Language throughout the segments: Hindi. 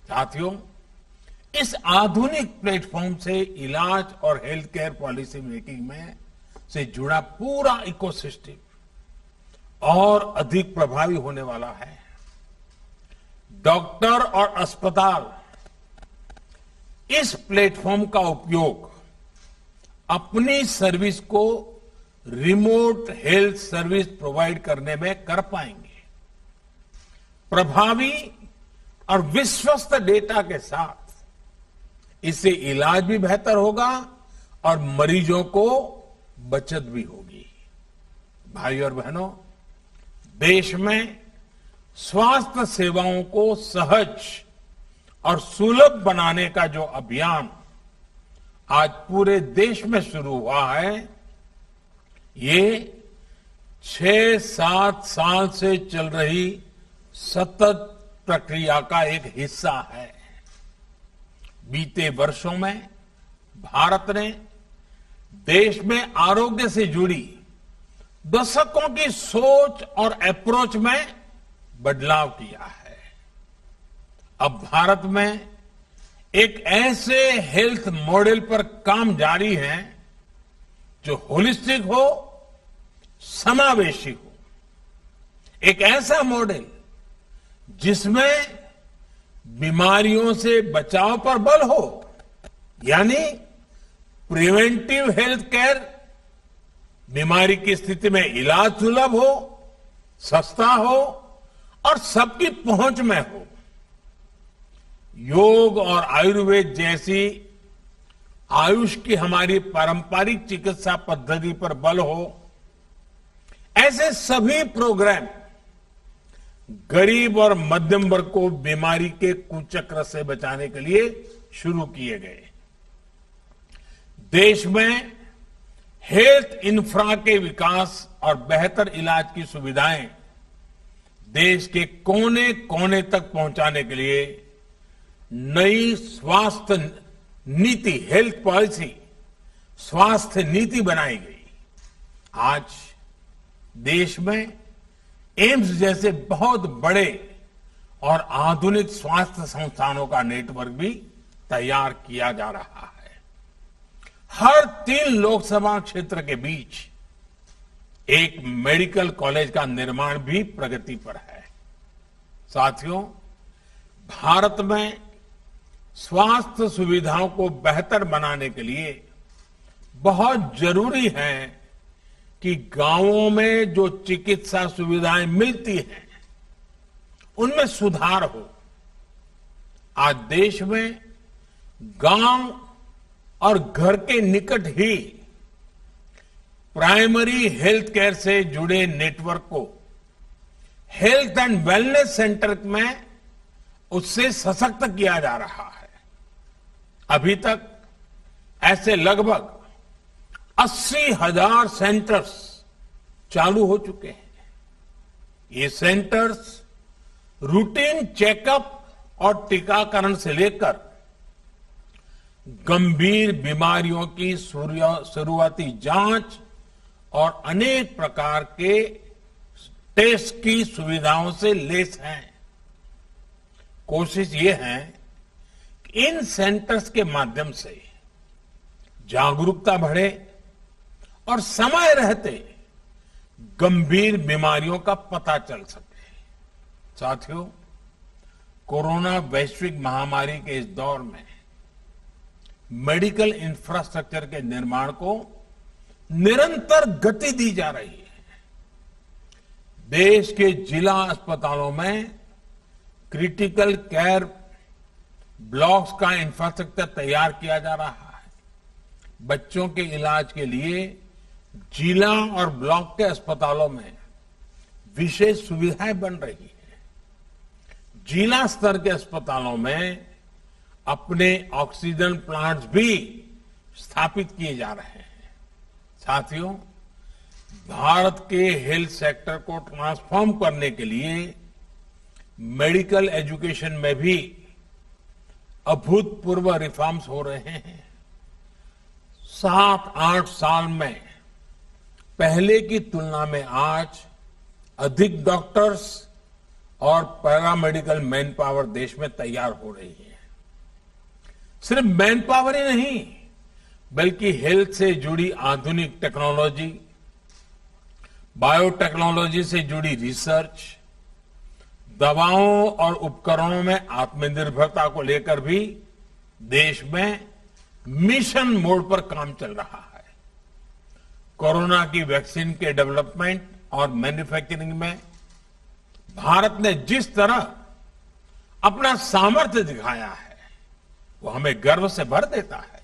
साथियों, इस आधुनिक प्लेटफॉर्म से इलाज और हेल्थ केयर पॉलिसी मेकिंग में से जुड़ा पूरा इकोसिस्टम और अधिक प्रभावी होने वाला है। डॉक्टर और अस्पताल इस प्लेटफॉर्म का उपयोग अपनी सर्विस को रिमोट हेल्थ सर्विस प्रोवाइड करने में कर पाएंगे। प्रभावी और विश्वस्त डेटा के साथ इससे इलाज भी बेहतर होगा और मरीजों को बचत भी होगी। भाइयों और बहनों, देश में स्वास्थ्य सेवाओं को सहज और सुलभ बनाने का जो अभियान आज पूरे देश में शुरू हुआ है, ये 6-7 साल से चल रही सतत प्रक्रिया का एक हिस्सा है। बीते वर्षों में भारत ने देश में आरोग्य से जुड़ी दशकों की सोच और अप्रोच में बदलाव किया है। अब भारत में एक ऐसे हेल्थ मॉडल पर काम जारी है जो होलिस्टिक हो, समावेशी हो। एक ऐसा मॉडल जिसमें बीमारियों से बचाव पर बल हो, यानी प्रिवेंटिव हेल्थ केयर, बीमारी की स्थिति में इलाज सुलभ हो, सस्ता हो और सबकी पहुंच में हो। योग और आयुर्वेद जैसी आयुष की हमारी पारंपरिक चिकित्सा पद्धति पर बल हो। ऐसे सभी प्रोग्राम गरीब और मध्यम वर्ग को बीमारी के कुचक्र से बचाने के लिए शुरू किए गए। देश में हेल्थ इंफ्रा के विकास और बेहतर इलाज की सुविधाएं देश के कोने कोने तक पहुंचाने के लिए नई स्वास्थ्य नीति, हेल्थ पॉलिसी, स्वास्थ्य नीति बनाई गई। आज देश में एम्स जैसे बहुत बड़े और आधुनिक स्वास्थ्य संस्थानों का नेटवर्क भी तैयार किया जा रहा है। हर 3 लोकसभा क्षेत्र के बीच एक मेडिकल कॉलेज का निर्माण भी प्रगति पर है। साथियों, भारत में स्वास्थ्य सुविधाओं को बेहतर बनाने के लिए बहुत जरूरी है कि गांवों में जो चिकित्सा सुविधाएं मिलती हैं, उनमें सुधार हो। आज देश में गांव और घर के निकट ही प्राइमरी हेल्थ केयर से जुड़े नेटवर्क को हेल्थ एंड वेलनेस सेंटर में उससे सशक्त किया जा रहा है। अभी तक ऐसे लगभग 80,000 सेंटर्स चालू हो चुके हैं। ये सेंटर्स रूटीन चेकअप और टीकाकरण से लेकर गंभीर बीमारियों की शुरुआती जांच और अनेक प्रकार के टेस्ट की सुविधाओं से लैस हैं। कोशिश ये है कि इन सेंटर्स के माध्यम से जागरूकता बढ़े और समय रहते गंभीर बीमारियों का पता चल सके। साथियों, कोरोना वैश्विक महामारी के इस दौर में मेडिकल इंफ्रास्ट्रक्चर के निर्माण को निरंतर गति दी जा रही है। देश के जिला अस्पतालों में क्रिटिकल केयर ब्लॉक्स का इंफ्रास्ट्रक्चर तैयार किया जा रहा है। बच्चों के इलाज के लिए जिला और ब्लॉक के अस्पतालों में विशेष सुविधाएं बन रही है। जिला स्तर के अस्पतालों में अपने ऑक्सीजन प्लांट्स भी स्थापित किए जा रहे हैं। साथियों, भारत के हेल्थ सेक्टर को ट्रांसफॉर्म करने के लिए मेडिकल एजुकेशन में भी अभूतपूर्व रिफॉर्म्स हो रहे हैं। 7-8 साल में पहले की तुलना में आज अधिक डॉक्टर्स और पैरामेडिकल मैन पावर देश में तैयार हो रही है। सिर्फ मैन पावर ही नहीं, बल्कि हेल्थ से जुड़ी आधुनिक टेक्नोलॉजी, बायोटेक्नोलॉजी से जुड़ी रिसर्च, दवाओं और उपकरणों में आत्मनिर्भरता को लेकर भी देश में मिशन मोड पर काम चल रहा है। कोरोना की वैक्सीन के डेवलपमेंट और मैन्युफैक्चरिंग में भारत ने जिस तरह अपना सामर्थ्य दिखाया है, वो हमें गर्व से भर देता है।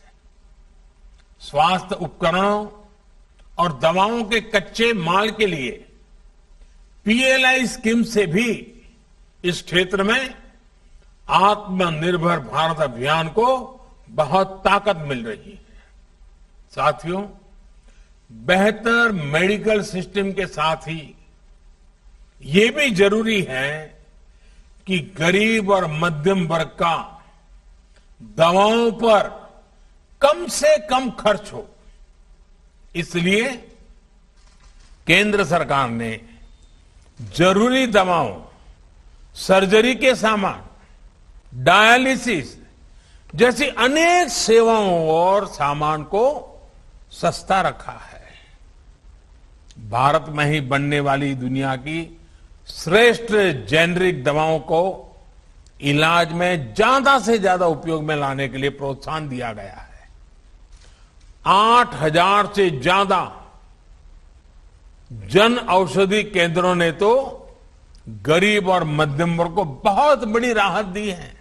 स्वास्थ्य उपकरणों और दवाओं के कच्चे माल के लिए पीएलआई स्कीम से भी इस क्षेत्र में आत्मनिर्भर भारत अभियान को बहुत ताकत मिल रही है। साथियों, बेहतर मेडिकल सिस्टम के साथ ही ये भी जरूरी है कि गरीब और मध्यम वर्ग का दवाओं पर कम से कम खर्च हो। इसलिए केंद्र सरकार ने जरूरी दवाओं, सर्जरी के सामान, डायलिसिस जैसी अनेक सेवाओं और सामान को सस्ता रखा है। भारत में ही बनने वाली दुनिया की श्रेष्ठ जेनरिक दवाओं को इलाज में ज्यादा से ज्यादा उपयोग में लाने के लिए प्रोत्साहन दिया गया है। 8,000 से ज्यादा जन औषधि केंद्रों ने तो गरीब और मध्यम वर्ग को बहुत बड़ी राहत दी है।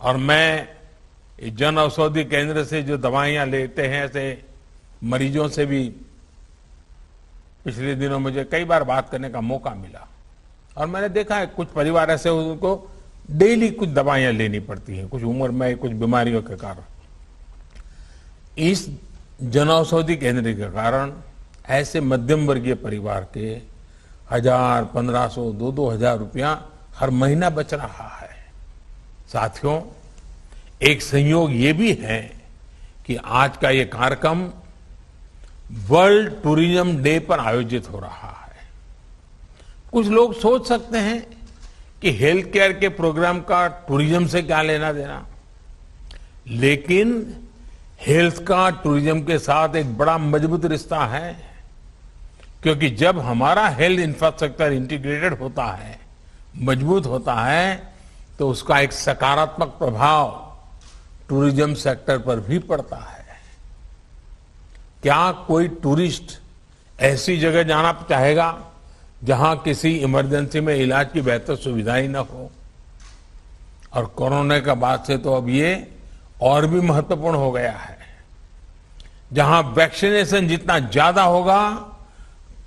और मैं जन औषधि केंद्र से जो दवाइयां लेते हैं, ऐसे मरीजों से भी पिछले दिनों मुझे कई बार बात करने का मौका मिला और मैंने देखा है कुछ परिवार ऐसे उनको डेली कुछ दवाइयां लेनी पड़ती हैं, कुछ उम्र में कुछ बीमारियों के कारण। इस जन औषधि केंद्र के कारण ऐसे मध्यम वर्गीय परिवार के 1,000, 1,500, 2,000 रुपया हर महीना बच रहा है। साथियों, एक संयोग ये भी है कि आज का ये कार्यक्रम वर्ल्ड टूरिज्म डे पर आयोजित हो रहा है। कुछ लोग सोच सकते हैं कि हेल्थ केयर के प्रोग्राम का टूरिज्म से क्या लेना देना, लेकिन हेल्थ का टूरिज्म के साथ एक बड़ा मजबूत रिश्ता है, क्योंकि जब हमारा हेल्थ इंफ्रास्ट्रक्चर इंटीग्रेटेड होता है, मजबूत होता है, तो उसका एक सकारात्मक प्रभाव टूरिज्म सेक्टर पर भी पड़ता है। क्या कोई टूरिस्ट ऐसी जगह जाना चाहेगा जहां किसी इमरजेंसी में इलाज की बेहतर सुविधाएं न हो? और कोरोना के बाद से तो अब ये और भी महत्वपूर्ण हो गया है। जहां वैक्सीनेशन जितना ज्यादा होगा,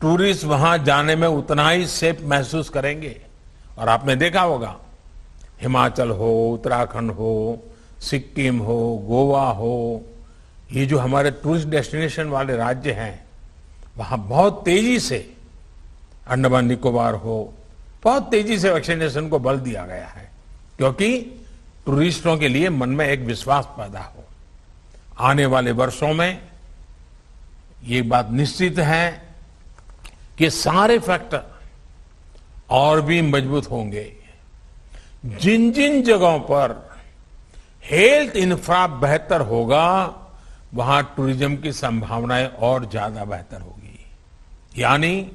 टूरिस्ट वहां जाने में उतना ही सेफ महसूस करेंगे। और आपने देखा होगा, हिमाचल हो, उत्तराखंड हो, सिक्किम हो, गोवा हो, ये जो हमारे टूरिस्ट डेस्टिनेशन वाले राज्य हैं, वहां बहुत तेजी से, अंडमान निकोबार हो, बहुत तेजी से वैक्सीनेशन को बल दिया गया है, क्योंकि टूरिस्टों के लिए मन में एक विश्वास पैदा हो। आने वाले वर्षों में ये बात निश्चित है कि सारे फैक्टर और भी मजबूत होंगे। जिन जिन जगहों पर हेल्थ इंफ्रा बेहतर होगा, वहां टूरिज्म की संभावनाएं और ज्यादा बेहतर होगी। यानी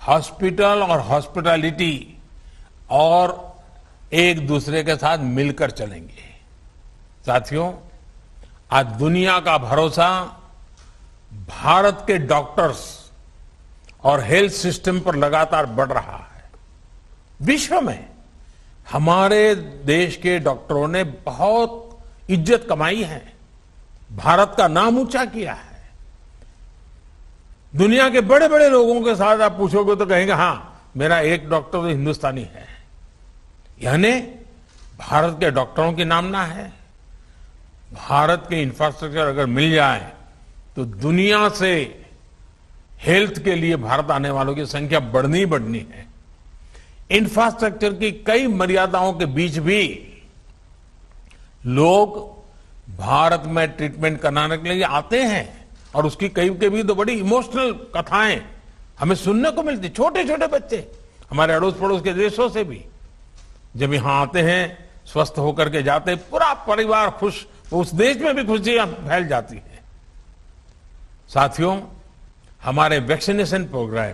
हॉस्पिटल और हॉस्पिटैलिटी और एक दूसरे के साथ मिलकर चलेंगे। साथियों, आज दुनिया का भरोसा भारत के डॉक्टर्स और हेल्थ सिस्टम पर लगातार बढ़ रहा है। विश्व में हमारे देश के डॉक्टरों ने बहुत इज्जत कमाई है, भारत का नाम ऊंचा किया है। दुनिया के बड़े बड़े लोगों के साथ आप पूछोगे तो कहेंगे, हां, मेरा एक डॉक्टर तो हिंदुस्तानी है। यानी भारत के डॉक्टरों की नामना है। भारत के इंफ्रास्ट्रक्चर अगर मिल जाए तो दुनिया से हेल्थ के लिए भारत आने वालों की संख्या बढ़नी ही बढ़नी है। इंफ्रास्ट्रक्चर की कई मर्यादाओं के बीच भी लोग भारत में ट्रीटमेंट कराने के लिए आते हैं, और उसकी कई भी तो बड़ी इमोशनल कथाएं हमें सुनने को मिलती। छोटे छोटे बच्चे हमारे अड़ोस पड़ोस के देशों से भी जब यहां आते हैं, स्वस्थ होकर के जाते हैं, पूरा परिवार खुश, उस देश में भी खुशियां फैल जाती है। साथियों, हमारे vaccination program,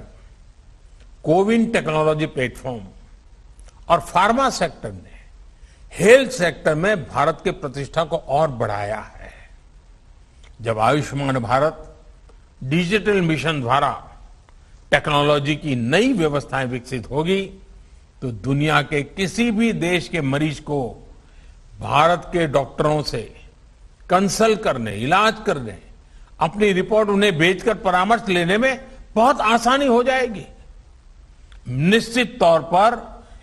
CoWIN technology platform और फार्मा सेक्टर ने हेल्थ सेक्टर में भारत की प्रतिष्ठा को और बढ़ाया है। जब आयुष्मान भारत डिजिटल मिशन द्वारा टेक्नोलॉजी की नई व्यवस्थाएं विकसित होगी तो दुनिया के किसी भी देश के मरीज को भारत के डॉक्टरों से कंसल्ट करने, इलाज करने, अपनी रिपोर्ट उन्हें भेजकर परामर्श लेने में बहुत आसानी हो जाएगी। निश्चित तौर पर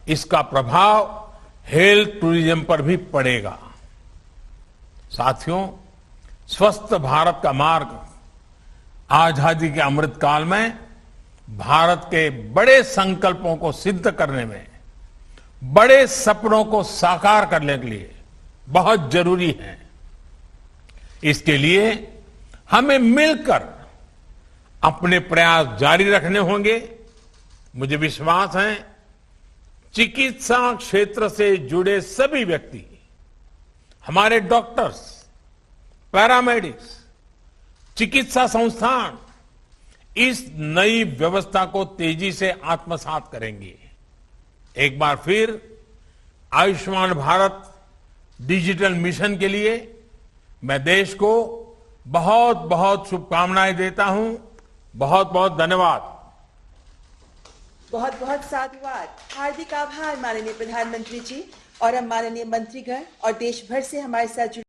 इसका प्रभाव हेल्थ टूरिज्म पर भी पड़ेगा। साथियों, स्वस्थ भारत का मार्ग आजादी के अमृत काल में भारत के बड़े संकल्पों को सिद्ध करने में, बड़े सपनों को साकार करने के लिए बहुत जरूरी है। इसके लिए हमें मिलकर अपने प्रयास जारी रखने होंगे। मुझे विश्वास है चिकित्सा क्षेत्र से जुड़े सभी व्यक्ति, हमारे डॉक्टर्स, पैरामेडिक्स, चिकित्सा संस्थान इस नई व्यवस्था को तेजी से आत्मसात करेंगे। एक बार फिर आयुष्मान भारत डिजिटल मिशन के लिए मैं देश को बहुत बहुत शुभकामनाएं देता हूं। बहुत बहुत धन्यवाद। बहुत बहुत साधुवाद। हार्दिक आभार माननीय प्रधानमंत्री जी। और हम माननीय मंत्रीगण और देश भर से हमारे साथ